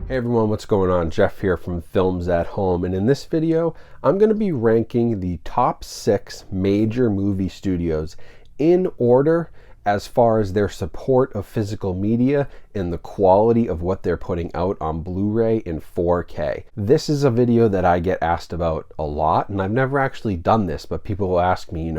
Hey everyone, what's going on? Jeff here from Films at Home, and in this video I'm going to be ranking the top 6 major movie studios in order as far as their support of physical media and the quality of what they're putting out on Blu-ray in 4K. This is a video that I get asked about a lot, and I've never actually done this, but people will ask me,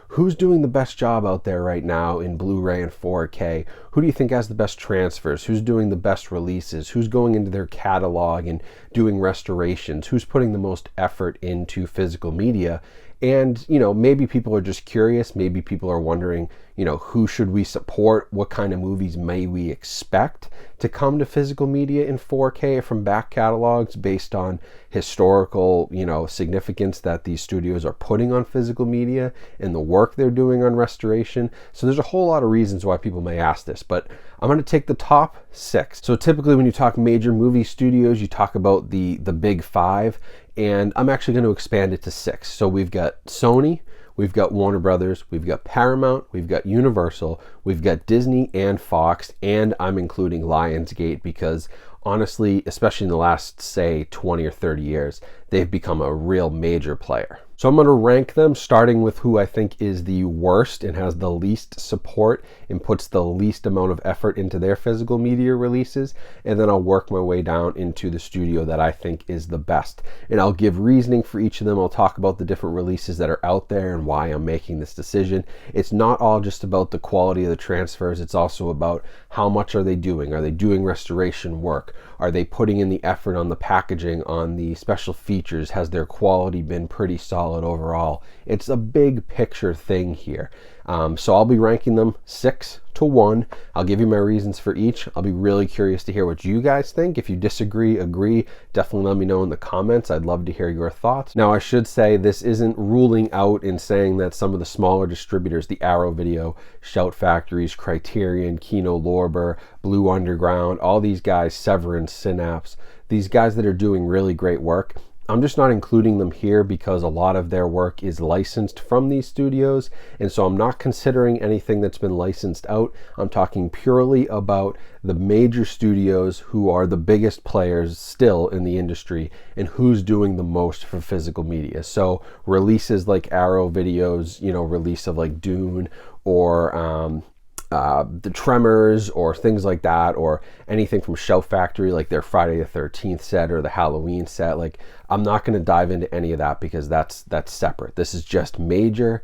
who's doing the best job out there right now in Blu-ray and 4K? Who do you think has the best transfers? Who's doing the best releases? Who's going into their catalog and doing restorations? Who's putting the most effort into physical media? And, maybe people are just curious. Maybe people are wondering, who should we support? What kind of movies may we expect to come to physical media in 4K from back catalogs based on historical, significance that these studios are putting on physical media and the work they're doing on restoration. So there's a whole lot of reasons why people may ask this, but I'm going to take the top 6. So typically when you talk major movie studios, you talk about the big 5, and I'm actually going to expand it to 6. So we've got Sony, we've got Warner Brothers, we've got Paramount, we've got Universal, we've got Disney and Fox, and I'm including Lionsgate because honestly, especially in the last, say, 20 or 30 years, they've become a real major player. So I'm going to rank them starting with who I think is the worst and has the least support and puts the least amount of effort into their physical media releases, and then I'll work my way down into the studio that I think is the best. And I'll give reasoning for each of them. I'll talk about the different releases that are out there and why I'm making this decision. It's not all just about the quality of the transfers, it's also about how much are they doing? Are they doing restoration work? Are they putting in the effort on the packaging, on the special features? Has their quality been pretty solid overall? It's a big picture thing here. So I'll be ranking them 6 to 1. I'll give you my reasons for each. I'll be really curious to hear what you guys think. If you disagree, agree, definitely let me know in the comments. I'd love to hear your thoughts. Now, I should say this isn't ruling out and saying that some of the smaller distributors, the Arrow Video, Shout Factories, Criterion, Kino Lorber, Blue Underground, all these guys, Severance, Synapse, these guys that are doing really great work, I'm just not including them here because a lot of their work is licensed from these studios, and so I'm not considering anything that's been licensed out. I'm talking purely about the major studios who are the biggest players still in the industry and who's doing the most for physical media. So releases like Arrow Video's, release of like Dune or the Tremors or things like that, or anything from Shout Factory like their Friday the 13th set or the Halloween set. Like, I'm not going to dive into any of that because that's separate. This is just major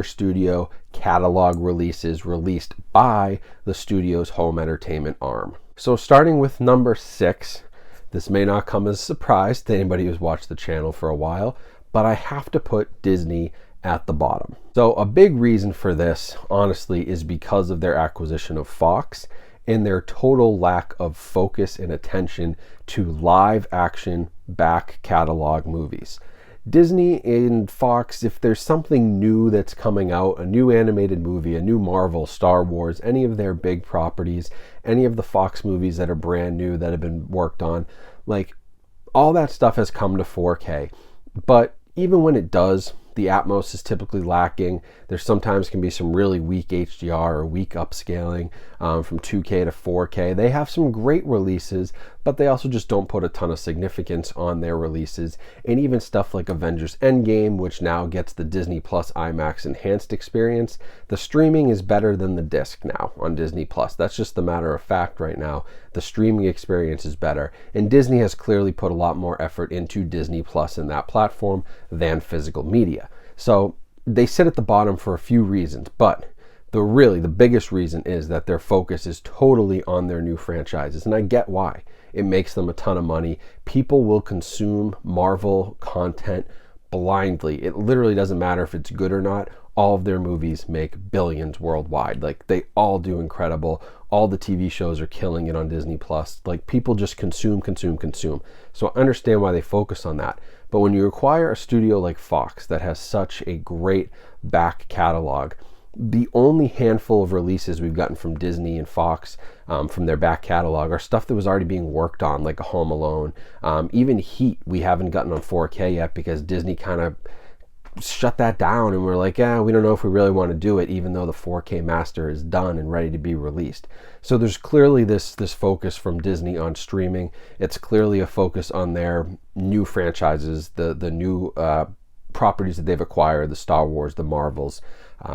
studio catalog releases released by the studio's home entertainment arm. So starting with number 6, this may not come as a surprise to anybody who's watched the channel for a while, but I have to put Disney at the bottom. So a big reason for this, honestly, is because of their acquisition of Fox and their total lack of focus and attention to live action back catalog movies. Disney and Fox, if there's something new that's coming out, a new animated movie, a new Marvel, Star Wars, any of their big properties, any of the Fox movies that are brand new that have been worked on, like, all that stuff has come to 4K. But even when it does, the Atmos is typically lacking. There sometimes can be some really weak HDR or weak upscaling from 2K to 4K. They have some great releases, but they also just don't put a ton of significance on their releases. And even stuff like Avengers Endgame, which now gets the Disney Plus IMAX enhanced experience, the streaming is better than the disc now on Disney Plus. That's just the matter of fact right now. The streaming experience is better. And Disney has clearly put a lot more effort into Disney Plus in that platform than physical media. So they sit at the bottom for a few reasons, but the biggest reason is that their focus is totally on their new franchises. And I get why. It makes them a ton of money. People will consume Marvel content blindly. It literally doesn't matter if it's good or not. All of their movies make billions worldwide. Like, they all do incredible. All the TV shows are killing it on Disney Plus. Like, people just consume. So I understand why they focus on that. But when you acquire a studio like Fox that has such a great back catalog, the only handful of releases we've gotten from Disney and Fox from their back catalog are stuff that was already being worked on, like a Home Alone. Even Heat we haven't gotten on 4K yet because Disney kind of shut that down, and we're like, yeah, we don't know if we really want to do it, even though the 4K master is done and ready to be released. So there's clearly this focus from Disney on streaming. It's clearly a focus on their new franchises, the new properties that they've acquired, the Star Wars, the Marvels.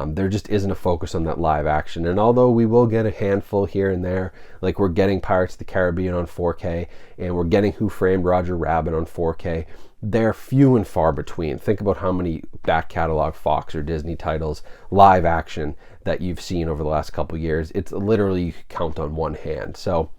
There just isn't a focus on that live action. And although we will get a handful here and there, like we're getting Pirates of the Caribbean on 4K, and we're getting Who Framed Roger Rabbit on 4K, they're few and far between. Think about how many back catalog Fox or Disney titles, live action, that you've seen over the last couple years. It's literally, you could count on one hand. So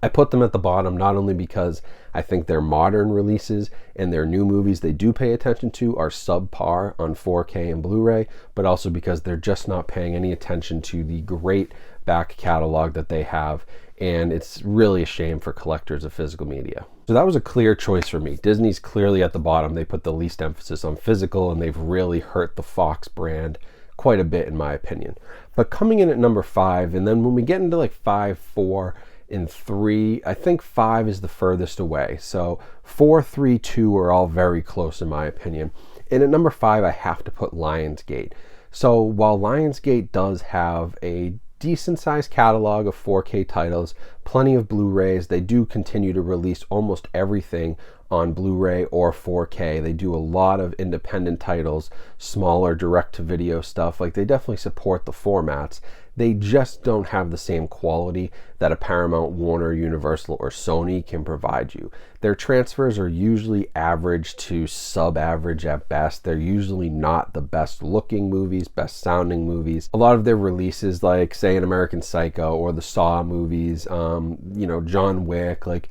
I put them at the bottom, not only because I think their modern releases and their new movies they do pay attention to are subpar on 4K and Blu-ray, but also because they're just not paying any attention to the great back catalog that they have, and it's really a shame for collectors of physical media. So that was a clear choice for me. Disney's clearly at the bottom. They put the least emphasis on physical, and they've really hurt the Fox brand quite a bit, in my opinion. But coming in at number 5, and then when we get into like 5, 4, and 3, I think 5 is the furthest away. So 4, 3, 2 are all very close in my opinion. And at number 5, I have to put Lionsgate. So while Lionsgate does have a decent sized catalog of 4K titles, plenty of Blu-rays, they do continue to release almost everything on Blu-ray or 4K. They do a lot of independent titles, smaller direct-to-video stuff. Like, they definitely support the formats. They just don't have the same quality that a Paramount, Warner, Universal, or Sony can provide you. Their transfers are usually average to sub-average at best. They're usually not the best looking movies, best sounding movies. A lot of their releases, like say an American Psycho or the Saw movies, John Wick, like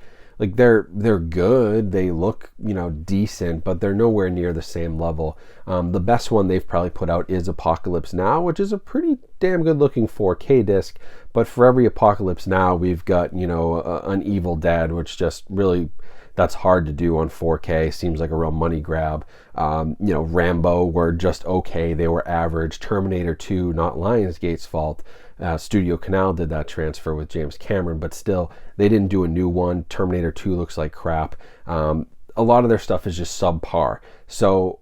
they're good, they look decent, but they're nowhere near the same level. The best one they've probably put out is Apocalypse Now, which is a pretty damn good looking 4K disc, but for every Apocalypse Now we've got an Evil Dead, which just really, that's hard to do on 4K, seems like a real money grab. Rambo were just okay, they were average. Terminator 2, not Lionsgate's fault. Studio Canal did that transfer with James Cameron, but still, they didn't do a new one. Terminator 2 looks like crap. A lot of their stuff is just subpar. So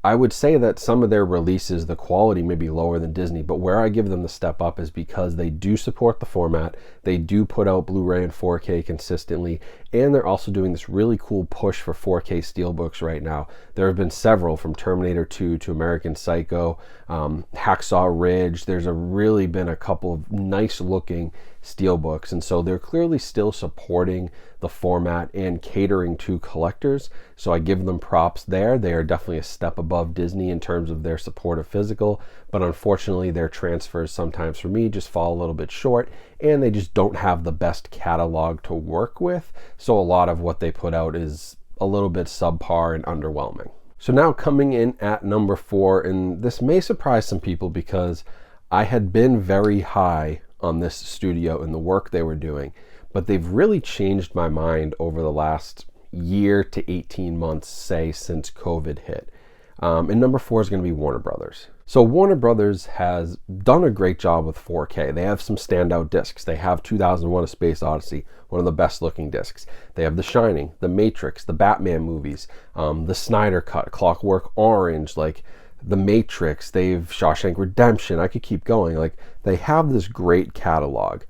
I would say that some of their releases, the quality may be lower than Disney, but where I give them the step up is because they do support the format, they do put out Blu-ray and 4K consistently, and they're also doing this really cool push for 4K steelbooks right now. There have been several, from Terminator 2 to American Psycho, Hacksaw Ridge. There's really been a couple of nice looking steelbooks, and so they're clearly still supporting the format and catering to collectors. So I give them props there. They are definitely a step above Disney in terms of their support of physical, but unfortunately their transfers sometimes for me just fall a little bit short, and they just don't have the best catalog to work with. So a lot of what they put out is a little bit subpar and underwhelming. So now coming in at number 4, and this may surprise some people because I had been very high on this studio and the work they were doing, but they've really changed my mind over the last year to 18 months, say, since COVID hit. And number 4 is going to be Warner Brothers. So Warner Brothers has done a great job with 4K. They have some standout discs. They have 2001: A Space Odyssey, one of the best looking discs. They have The Shining, The Matrix, the Batman movies, the Snyder Cut, Clockwork Orange, like The Matrix, they've Shawshank Redemption. I could keep going. Like, they have this great catalog,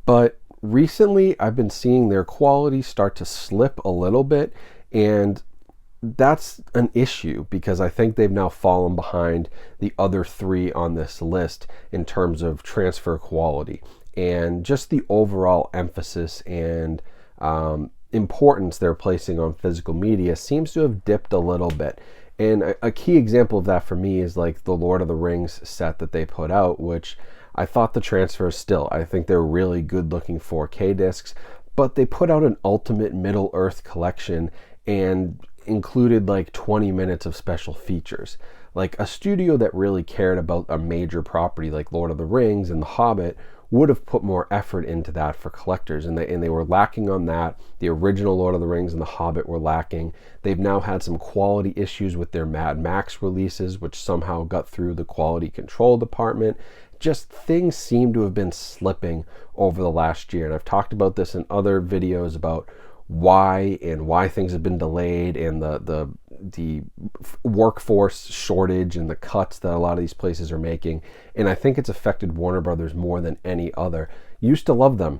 but recently I've been seeing their quality start to slip a little bit, and that's an issue because I think they've now fallen behind the other 3 on this list in terms of transfer quality, and just the overall emphasis and importance they're placing on physical media seems to have dipped a little bit. And a key example of that for me is like the Lord of the Rings set that they put out, which I thought the transfers still, I think they're really good looking 4K discs, but they put out an Ultimate Middle Earth collection and included like 20 minutes of special features. Like, a studio that really cared about a major property like Lord of the Rings and The Hobbit would have put more effort into that for collectors, and they were lacking on that. The original Lord of the Rings and The Hobbit were lacking. They've now had some quality issues with their Mad Max releases, which somehow got through the quality control department. Just things seem to have been slipping over the last year, and I've talked about this in other videos about why and why things have been delayed, and the workforce shortage and the cuts that a lot of these places are making. And I think it's affected Warner Brothers more than any other. Used to love them.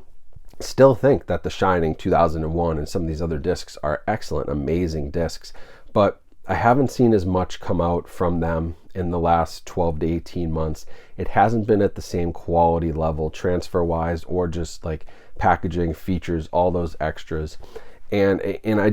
Still think that The Shining 2001 and some of these other discs are excellent, amazing discs, but I haven't seen as much come out from them in the last 12 to 18 months. It hasn't been at the same quality level, transfer wise, or just like packaging, features, all those extras. And I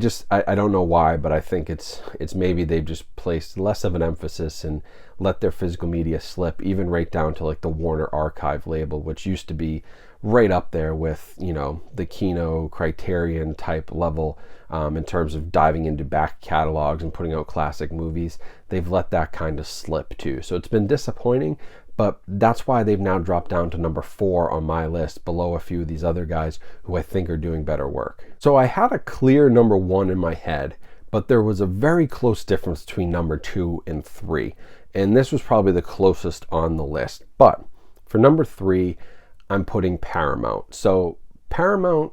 don't know why, but I think it's maybe they've just placed less of an emphasis and let their physical media slip, even right down to like the Warner Archive label, which used to be right up there with, you know, the Kino, Criterion type level in terms of diving into back catalogs and putting out classic movies. They've let that kind of slip too. So it's been disappointing, but that's why they've now dropped down to number 4 on my list, below a few of these other guys who I think are doing better work. So I had a clear number 1 in my head, but there was a very close difference between number 2 and 3. And this was probably the closest on the list. But for number 3, I'm putting Paramount. So Paramount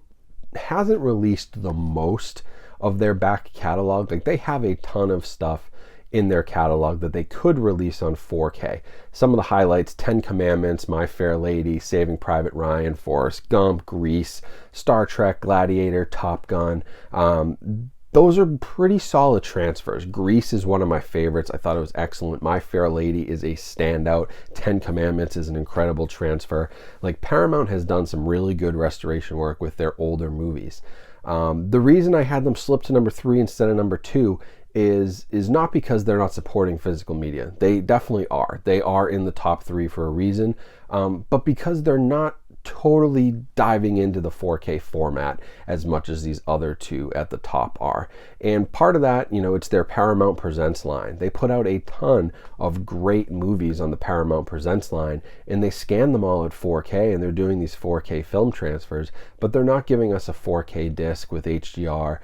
hasn't released the most of their back catalog. Like, they have a ton of stuff in their catalog that they could release on 4K. Some of the highlights: 10 Commandments, My Fair Lady, Saving Private Ryan, Forrest Gump, Grease, Star Trek, Gladiator, Top Gun. Those are pretty solid transfers. Grease is one of my favorites. I thought it was excellent. My Fair Lady is a standout. 10 Commandments is an incredible transfer. Like, Paramount has done some really good restoration work with their older movies. The reason I had them slip to number 3 instead of number 2 is not because they're not supporting physical media. They definitely are. They are in the top 3 for a reason, but because they're not totally diving into the 4K format as much as these other two at the top are. And part of that, you know, it's their Paramount Presents line. They put out a ton of great movies on the Paramount Presents line, and they scan them all at 4K, and they're doing these 4K film transfers, but they're not giving us a 4K disc with HDR,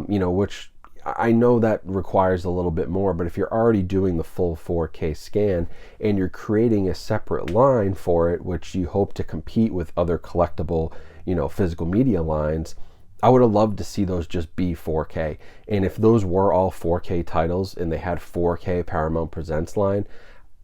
you know, which I know that requires a little bit more, but if you're already doing the full 4K scan and you're creating a separate line for it, which you hope to compete with other collectible, you know, physical media lines, I would have loved to see those just be 4K. And if those were all 4K titles and they had 4K Paramount Presents line,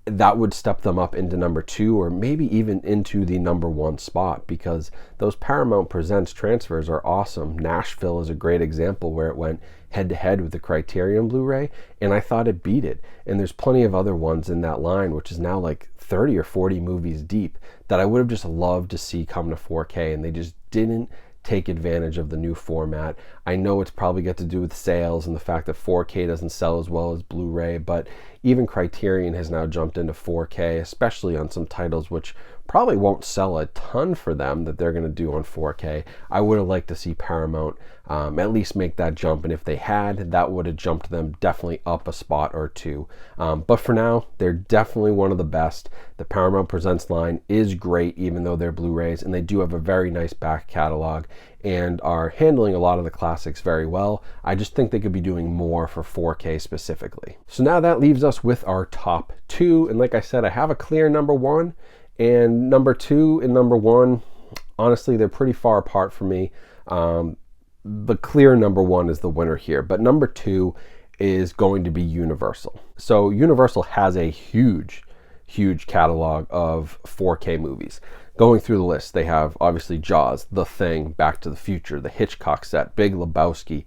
that would step them up into number 2 or maybe even into the number 1 spot, because those Paramount Presents transfers are awesome. Nashville is a great example where it went head-to-head with the Criterion Blu-ray, and I thought it beat it. And there's plenty of other ones in that line, which is now like 30 or 40 movies deep, that I would have just loved to see come to 4K, and they just didn't take advantage of the new format. I know it's probably got to do with sales and the fact that 4K doesn't sell as well as Blu-ray, but even Criterion has now jumped into 4K, especially on some titles which probably won't sell a ton for them that they're going to do on 4K. I would have liked to see Paramount at least make that jump, and if they had, that would have jumped them definitely up a spot or 2. But for now, they're definitely one of the best. The Paramount Presents line is great, even though they're Blu-rays, and they do have a very nice back catalog and are handling a lot of the classics very well. I just think they could be doing more for 4K specifically. So now that leaves us with our top 2, and like I said, I have a clear number 1, and number 2 and number 1, honestly, they're pretty far apart for me. The clear number 1 is the winner here, but number 2 is going to be Universal. So Universal has a huge catalog of 4K movies. Going through the list, they have obviously Jaws, The Thing, Back to the Future, The Hitchcock Set, Big Lebowski.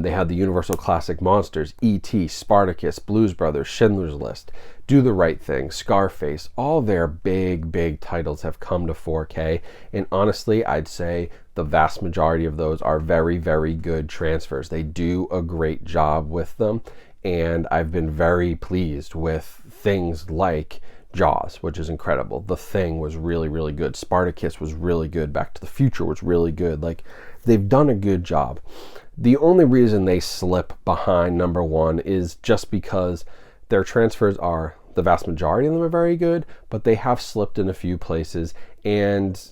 They have the Universal Classic Monsters, E.T., Spartacus, Blues Brothers, Schindler's List, Do the Right Thing, Scarface. All their big titles have come to 4K, and honestly, I'd say the vast majority of those are very good transfers. They do a great job with them, and I've been very pleased with things like Jaws, which is incredible. The Thing was really good. Spartacus was really good. Back to the Future was really good. Like, they've done a good job. The only reason they slip behind number 1 is just because their transfers are, the vast majority of them are very good, but they have slipped in a few places, and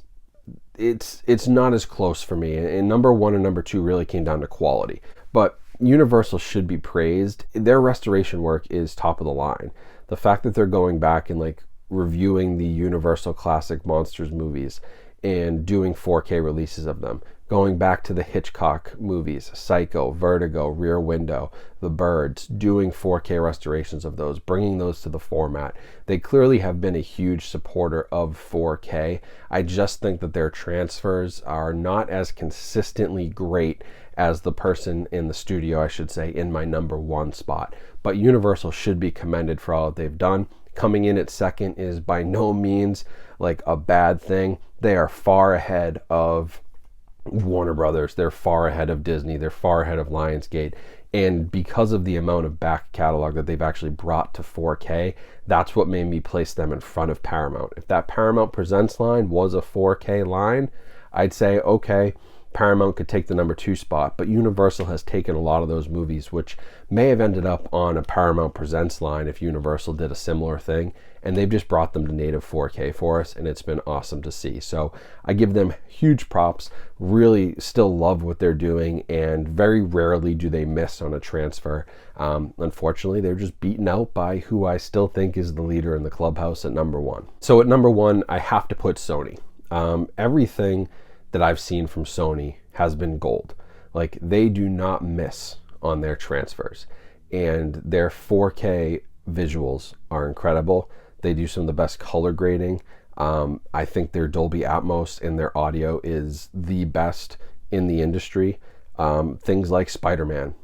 it's not as close for me. And number 1 and number 2 really came down to quality. But Universal should be praised. Their restoration work is top of the line. The fact that they're going back and like reviewing the Universal Classic Monsters movies and doing 4K releases of them. Going back to the Hitchcock movies, Psycho, Vertigo, Rear Window, The Birds, doing 4K restorations of those, bringing those to the format. They clearly have been a huge supporter of 4K. I just think that their transfers are not as consistently great as the person in the studio, I should say, in my number one spot. But Universal should be commended for all that they've done. Coming in at second is by no means like a bad thing. They are far ahead of Warner Brothers, they're far ahead of Disney, they're far ahead of Lionsgate, and because of the amount of back catalog that they've actually brought to 4K, that's what made me place them in front of Paramount. If that Paramount Presents line was a 4K line, I'd say, okay, Paramount could take the number 2 spot, but Universal has taken a lot of those movies, which may have ended up on a Paramount Presents line if Universal did a similar thing, and they've just brought them to native 4K for us, and it's been awesome to see. So I give them huge props, really still love what they're doing, and very rarely do they miss on a transfer. Unfortunately, they're just beaten out by who I still think is the leader in the clubhouse at number 1. So at number 1, I have to put Sony. Everything that I've seen from Sony has been gold. Like, they do not miss on their transfers, and their 4K visuals are incredible. They do some of the best color grading. I think their Dolby Atmos and their audio is the best in the industry. Things like Spider-Man,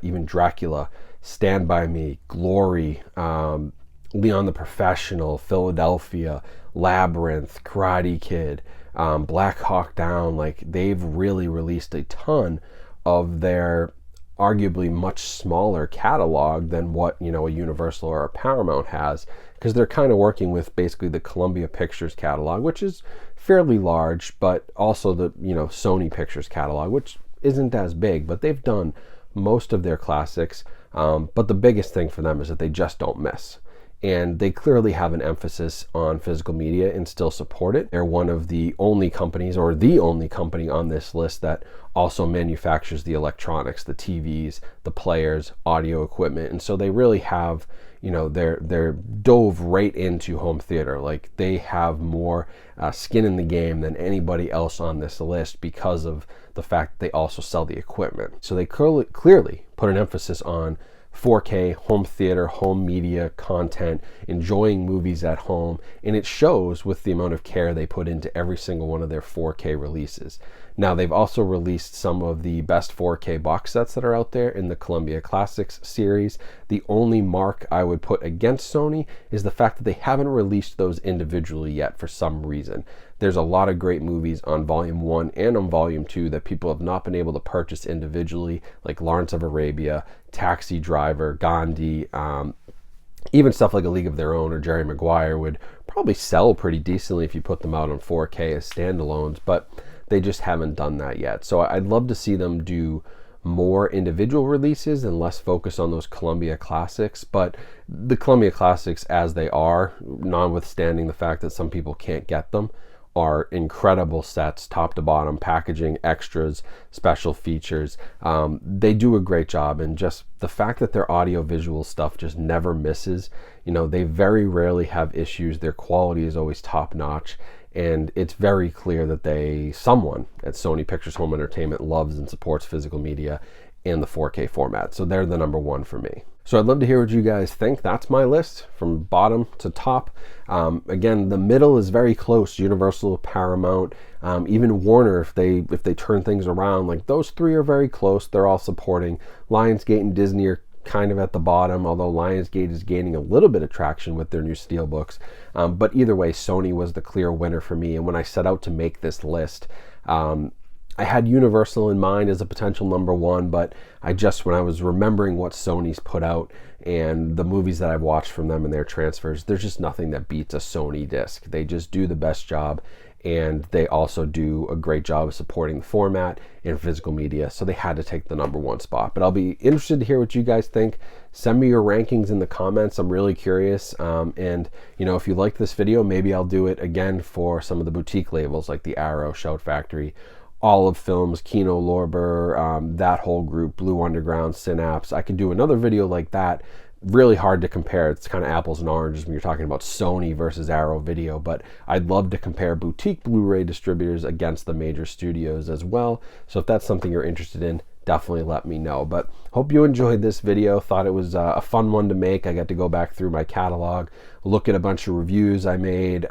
even Dracula, Stand By Me, Glory, Leon the Professional, Philadelphia, Labyrinth, Karate Kid, Black Hawk Down, like, they've really released a ton of their arguably much smaller catalog than what, you know, a Universal or a Paramount has, because they're kind of working with basically the Columbia Pictures catalog, which is fairly large, but also the, you know, Sony Pictures catalog, which isn't as big, but they've done most of their classics. But the biggest thing for them is that they just don't miss. And they clearly have an emphasis on physical media and still support it. They're one of the only companies, or the only company on this list, that also manufactures the electronics, the TVs, the players, audio equipment. And so they really have, you know, they're dove right into home theater. Like, they have more skin in the game than anybody else on this list because of the fact that they also sell the equipment. So they clearly put an emphasis on 4K, home theater, home media content, enjoying movies at home, and it shows with the amount of care they put into every single one of their 4K releases. Now, they've also released some of the best 4K box sets that are out there in the Columbia Classics series. The only mark I would put against Sony is the fact that they haven't released those individually yet for some reason. There's a lot of great movies on Volume 1 and on Volume 2 that people have not been able to purchase individually, like Lawrence of Arabia, Taxi Driver, Gandhi, even stuff like A League of Their Own or Jerry Maguire would probably sell pretty decently if you put them out on 4K as standalones, but they just haven't done that yet. So I'd love to see them do more individual releases and less focus on those Columbia Classics. But the Columbia Classics, as they are, notwithstanding the fact that some people can't get them, are incredible sets, top to bottom, packaging, extras, special features. They do a great job, and just the fact that their audio visual stuff just never misses. You know, they very rarely have issues. Their quality is always top notch, and it's very clear that someone at Sony Pictures Home Entertainment loves and supports physical media in the 4K format. So they're the number 1 for me. So I'd love to hear what you guys think. That's my list from bottom to top. Again, the middle is very close. Universal, Paramount, even Warner, if they turn things around, like, those 3 are very close. They're all supporting. Lionsgate and Disney are kind of at the bottom, although Lionsgate is gaining a little bit of traction with their new steelbooks. But either way, Sony was the clear winner for me. And when I set out to make this list, I had Universal in mind as a potential number 1, but when I was remembering what Sony's put out and the movies that I've watched from them and their transfers, there's just nothing that beats a Sony disc. They just do the best job, and they also do a great job of supporting the format and physical media, so they had to take the number 1 spot. But I'll be interested to hear what you guys think. Send me your rankings in the comments. I'm really curious. And, you know, if you like this video, maybe I'll do it again for some of the boutique labels like the Arrow, Shout Factory, Olive Films, Kino Lorber, that whole group, Blue Underground, Synapse. I could do another video like that really hard to compare. It's kind of apples and oranges when you're talking about Sony versus Arrow Video, but I'd love to compare boutique Blu-ray distributors against the major studios as well. So if that's something you're interested in, definitely let me know. But hope you enjoyed this video. Thought it was a fun one to make. I got to go back through my catalog, look at a bunch of reviews I made,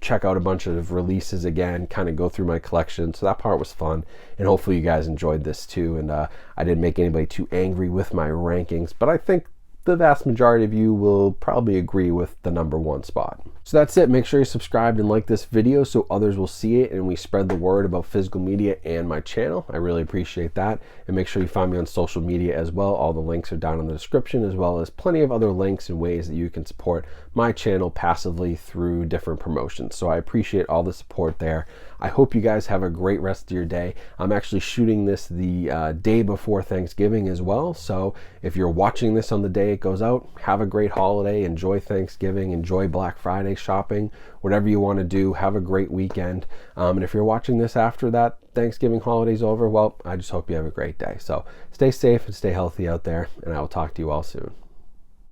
check out a bunch of releases again, kind of go through my collection. So that part was fun, and hopefully you guys enjoyed this too. And I didn't make anybody too angry with my rankings, but I think the vast majority of you will probably agree with the #1 spot. So that's it. Make sure you subscribe and like this video so others will see it and we spread the word about physical media and my channel. I really appreciate that. And make sure you find me on social media as well. All the links are down in the description, as well as plenty of other links and ways that you can support my channel passively through different promotions. So I appreciate all the support there. I hope you guys have a great rest of your day. I'm actually shooting this the day before Thanksgiving as well. So if you're watching this on the day it goes out, have a great holiday. Enjoy Thanksgiving. Enjoy Black Friday shopping. Whatever you want to do, have a great weekend. And if you're watching this after that Thanksgiving holiday's over, well, I just hope you have a great day. So stay safe and stay healthy out there, and I will talk to you all soon.